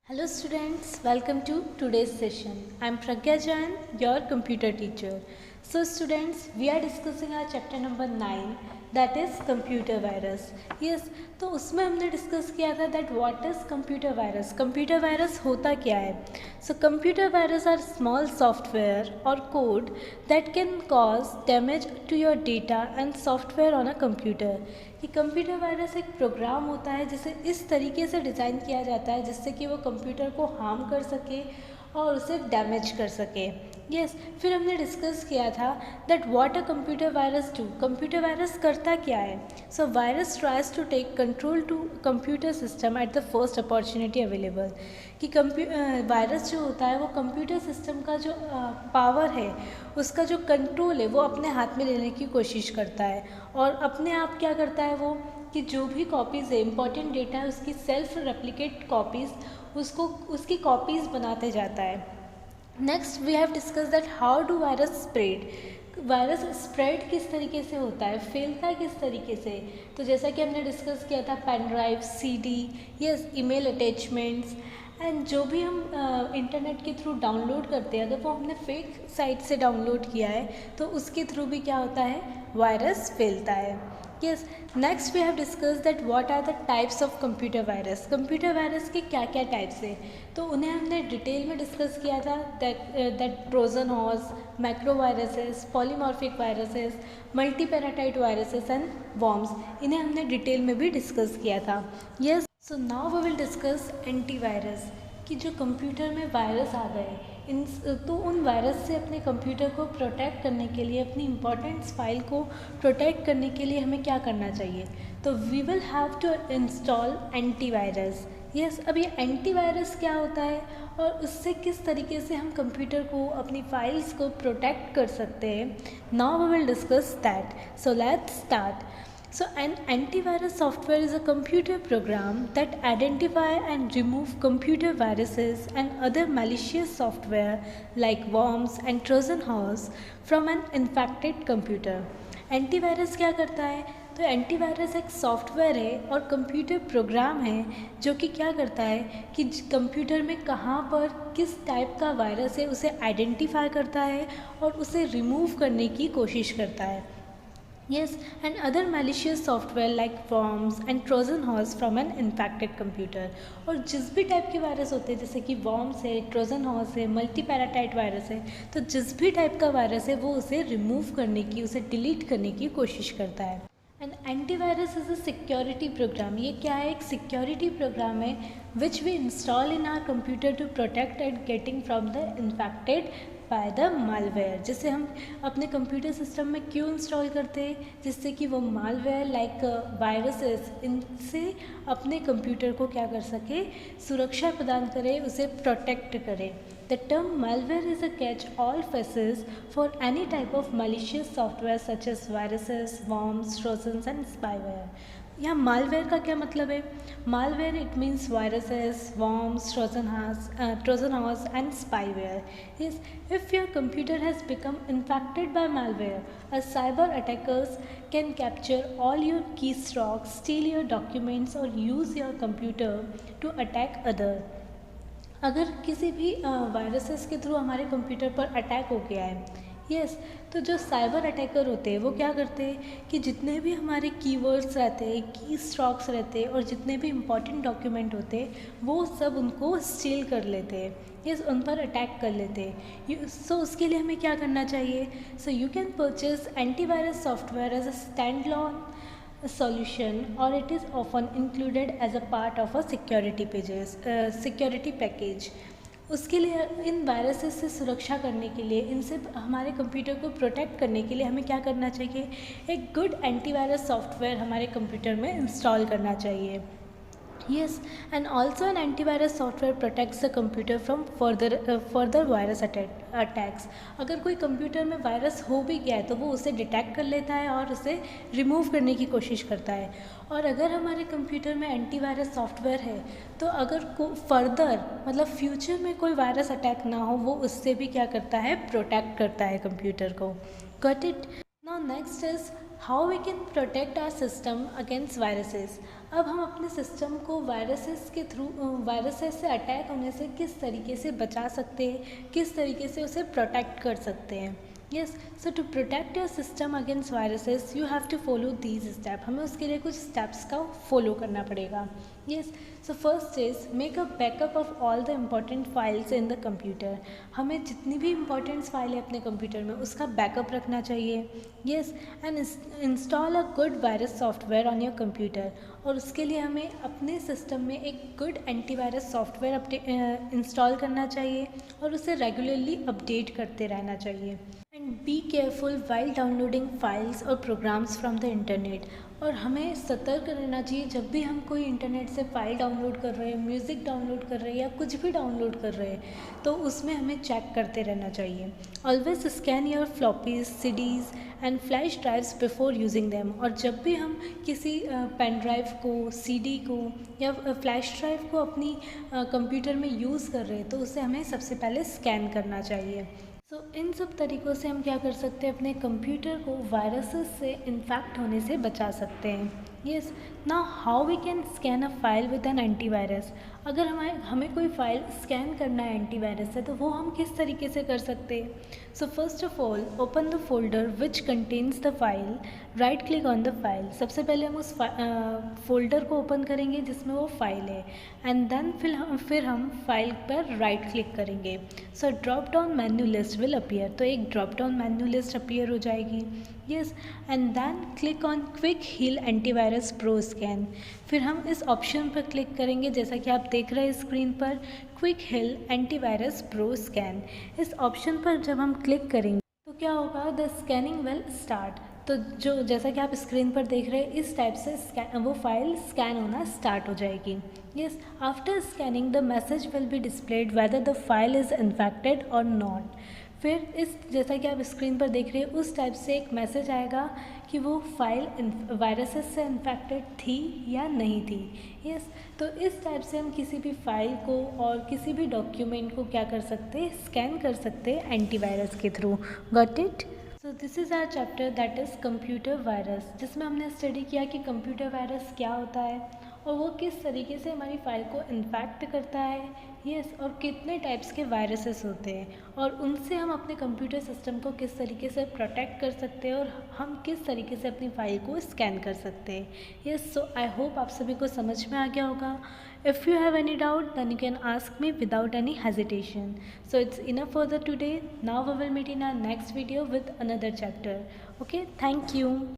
Hello students, welcome to today's session. I am Pragya Jain, your computer teacher. So students, we are discussing our chapter number 9, that is computer virus. Yes, तो उसमें हमने discuss किया था that what is computer virus. Computer virus होता क्या है? So computer virus are small software or code that can cause damage to your data and software on a computer. कि computer virus एक प्रोग्राम होता है जिसे इस तरीके से डिज़ाइन किया जाता है जिससे कि वो कंप्यूटर को हार्म कर सके और उसे डैमेज कर सके. यस फिर हमने डिस्कस किया था that what a computer virus do. Computer virus करता क्या है. So virus tries to take control to computer system at the first opportunity available. कि वायरस जो होता है वो कंप्यूटर सिस्टम का जो पावर है उसका जो कंट्रोल है वो अपने हाथ में लेने की कोशिश करता है और अपने आप क्या करता है वो कि जो भी कॉपीज़ है इंपॉर्टेंट डेटा है उसकी सेल्फ रेप्लिकेट कॉपीज़ उसकी कॉपीज़ बनाते जाता है. Next we have discuss that how do virus spread. Virus spread किस तरीके से होता है, फैलता है किस तरीके से. तो जैसा कि हमने डिस्कस किया था pen drive, CD, yes email attachments and जो भी हम इंटरनेट के थ्रू डाउनलोड करते हैं अगर वो हमने फेक साइट से डाउनलोड किया है तो उसके थ्रू भी क्या होता है, वायरस फैलता है. Yes next we have discuss that what are the types of computer virus. Computer virus के क्या क्या टाइप्स हैं तो उन्हें हमने डिटेल में डिस्कस किया था that Trojan horse, macro viruses, polymorphic viruses, multipartite viruses and worms. इन्हें हमने डिटेल में भी डिस्कस किया था. Yes so now we will discuss antivirus. कि जो कंप्यूटर में वायरस आ गए इन तो उन वायरस से अपने कंप्यूटर को प्रोटेक्ट करने के लिए अपनी इम्पोर्टेंट फाइल को प्रोटेक्ट करने के लिए हमें क्या करना चाहिए. तो we will have to install antivirus. Yes अब ये एंटीवायरस क्या होता है और उससे किस तरीके से हम कंप्यूटर को अपनी फाइल्स को प्रोटेक्ट कर सकते हैं. Now we will discuss that. So let's start. So an antivirus software is a computer program that identify and remove computer viruses and other malicious software like worms and Trojan horse from an infected computer. Antivirus क्या करता है तो antivirus एक software है और computer program है जो कि क्या करता है कि कंप्यूटर में कहाँ पर किस टाइप का वायरस है उसे आइडेंटिफाई करता है और उसे रिमूव करने की कोशिश करता है. Yes, and other malicious software like worms and Trojan horse from an infected computer. और जिस भी टाइप के वायरस होते हैं जैसे कि worms है, Trojan horse है, मल्टी पैराटाइट वायरस है तो जिस भी टाइप का वायरस है वो उसे रिमूव करने की, उसे डिलीट करने की कोशिश करता है. And antivirus is a security program. ये क्या है, एक सिक्योरिटी प्रोग्राम है which we install in our computer to protect and getting from the infected by the malware. जिसे हम अपने कंप्यूटर सिस्टम में क्यों इंस्टॉल करते हैं, जिससे कि वो मालवेयर लाइक वायरसेस इनसे अपने कंप्यूटर को क्या कर सके, सुरक्षा प्रदान करे, उसे प्रोटेक्ट करे. The term malware is a catch-all phrase for any type of malicious software such as viruses, worms, trojans and spyware. यहाँ malware का क्या मतलब है. Malware it means viruses, worms, Trojan horse and spyware. Yes, if your computer has become infected by malware, a cyber attackers can capture all your keystrokes, steal your documents or use your computer to attack other. अगर किसी भी viruses के through हमारे computer पर attack हो गया है, yes तो जो साइबर अटैकर होते हैं वो क्या करते हैं कि जितने भी हमारे कीवर्ड्स रहते हैं, की स्ट्रोक्स रहते हैं और जितने भी इम्पॉर्टेंट डॉक्यूमेंट होते हैं वो सब उनको स्टील कर लेते हैं, यस उन पर अटैक कर लेते हैं. सो उसके लिए हमें क्या करना चाहिए. So you can purchase antivirus software as a stand alone solution or it is often included as a part of a security package. उसके लिए इन वायरसेस से सुरक्षा करने के लिए, इनसे हमारे कंप्यूटर को प्रोटेक्ट करने के लिए हमें क्या करना चाहिए, एक गुड एंटीवायरस सॉफ्टवेयर हमारे कंप्यूटर में इंस्टॉल करना चाहिए. Yes, and also an antivirus software protects the computer from further virus attacks. अगर कोई कंप्यूटर में वायरस हो भी गया है तो वो उसे डिटेक्ट कर लेता है और उसे रिमूव करने की कोशिश करता है. और अगर हमारे कंप्यूटर में एंटीवायरस सॉफ्टवेयर है तो अगर फर्दर मतलब फ्यूचर में कोई वायरस अटैक ना हो वो उससे भी क्या करता है, प्रोटेक्ट करता है कंप्यूटर को. Got it. Now next is how we can protect our system against viruses. अब हम अपने सिस्टम को वायरसेस के थ्रू वायरसेस से अटैक होने से किस तरीके से बचा सकते हैं, किस तरीके से उसे प्रोटेक्ट कर सकते हैं। Yes, so to protect your system against viruses, you have to follow these steps. हमें उसके लिए कुछ steps का follow करना पड़ेगा. Yes, so first is make a backup of all the important files in the computer. हमें जितनी भी important file है अपने कंप्यूटर में उसका backup रखना चाहिए. Yes, and install a good virus software on your computer. और उसके लिए हमें अपने सिस्टम में एक गुड एंटीवायरस सॉफ्टवेयर इंस्टॉल करना चाहिए और उसे रेगुलरली अपडेट करते रहना चाहिए. And be careful while downloading files और प्रोग्राम्स फ्रॉम द इंटरनेट. और हमें सतर्क रहना चाहिए जब भी हम कोई इंटरनेट से फाइल डाउनलोड कर रहे हैं, म्यूज़िक डाउनलोड कर रहे हैं या कुछ भी डाउनलोड कर रहे हैं तो उसमें हमें चेक करते रहना चाहिए. Always scan your floppies, CDs and flash drives before using them. और जब भी हम किसी पेन ड्राइव को, सीडी को या फ्लैश ड्राइव को अपनी कंप्यूटर में यूज़ कर रहे हैं तो उसे हमें सबसे पहले स्कैन करना चाहिए. सो इन सब तरीक़ों से हम क्या कर सकते हैं, अपने कंप्यूटर को वायरसेस से इन्फेक्ट होने से बचा सकते हैं. Yes, now how we can scan a file with an antivirus. अगर हमें कोई फ़ाइल स्कैन करना है एंटीवायरस से तो वो हम किस तरीके से कर सकते हैं. So first of all open the folder which contains the file, right click on the file. सबसे पहले हम उस फोल्डर को ओपन करेंगे जिसमें वो फाइल है एंड देन फिर हम फाइल पर राइट क्लिक करेंगे. So drop down menu list will appear. तो एक drop down menu list appear हो जाएगी. Yes, and then click on Quick Heal antivirus pro scan. फिर हम इस ऑप्शन पर क्लिक करेंगे जैसा कि आप देख रहे हैं स्क्रीन पर, Quick Heal antivirus pro scan. इस ऑप्शन पर जब हम क्लिक करेंगे तो क्या होगा, द स्कैनिंग विल स्टार्ट. तो जो जैसा कि आप स्क्रीन पर देख रहे हैं इस टाइप से वो फाइल स्कैन होना स्टार्ट हो जाएगी. Yes, after scanning the message will be displayed whether the file is infected और नॉट. फिर इस जैसा कि आप स्क्रीन पर देख रहे हैं उस टाइप से एक मैसेज आएगा कि वो फाइल वायरसेस से इन्फेक्टेड थी या नहीं थी. यस, तो इस टाइप से हम किसी भी फाइल को और किसी भी डॉक्यूमेंट को क्या कर सकते हैं, स्कैन कर सकते हैं एंटीवायरस के through. Got it. So this is our chapter that is computer virus, जिसमें हमने स्टडी किया कि कंप्यूटर वायरस क्या होता है और वो किस तरीके से हमारी फ़ाइल को इन्फेक्ट करता है. यस, और कितने टाइप्स के वायरसेस होते हैं और उनसे हम अपने कंप्यूटर सिस्टम को किस तरीके से प्रोटेक्ट कर सकते हैं और हम किस तरीके से अपनी फ़ाइल को स्कैन कर सकते हैं. यस, सो आई होप आप सभी को समझ में आ गया होगा. If you have any doubt then you can ask me without any hesitation. So it's enough for the today. Now we will meet in our next video with another chapter. Okay, thank you.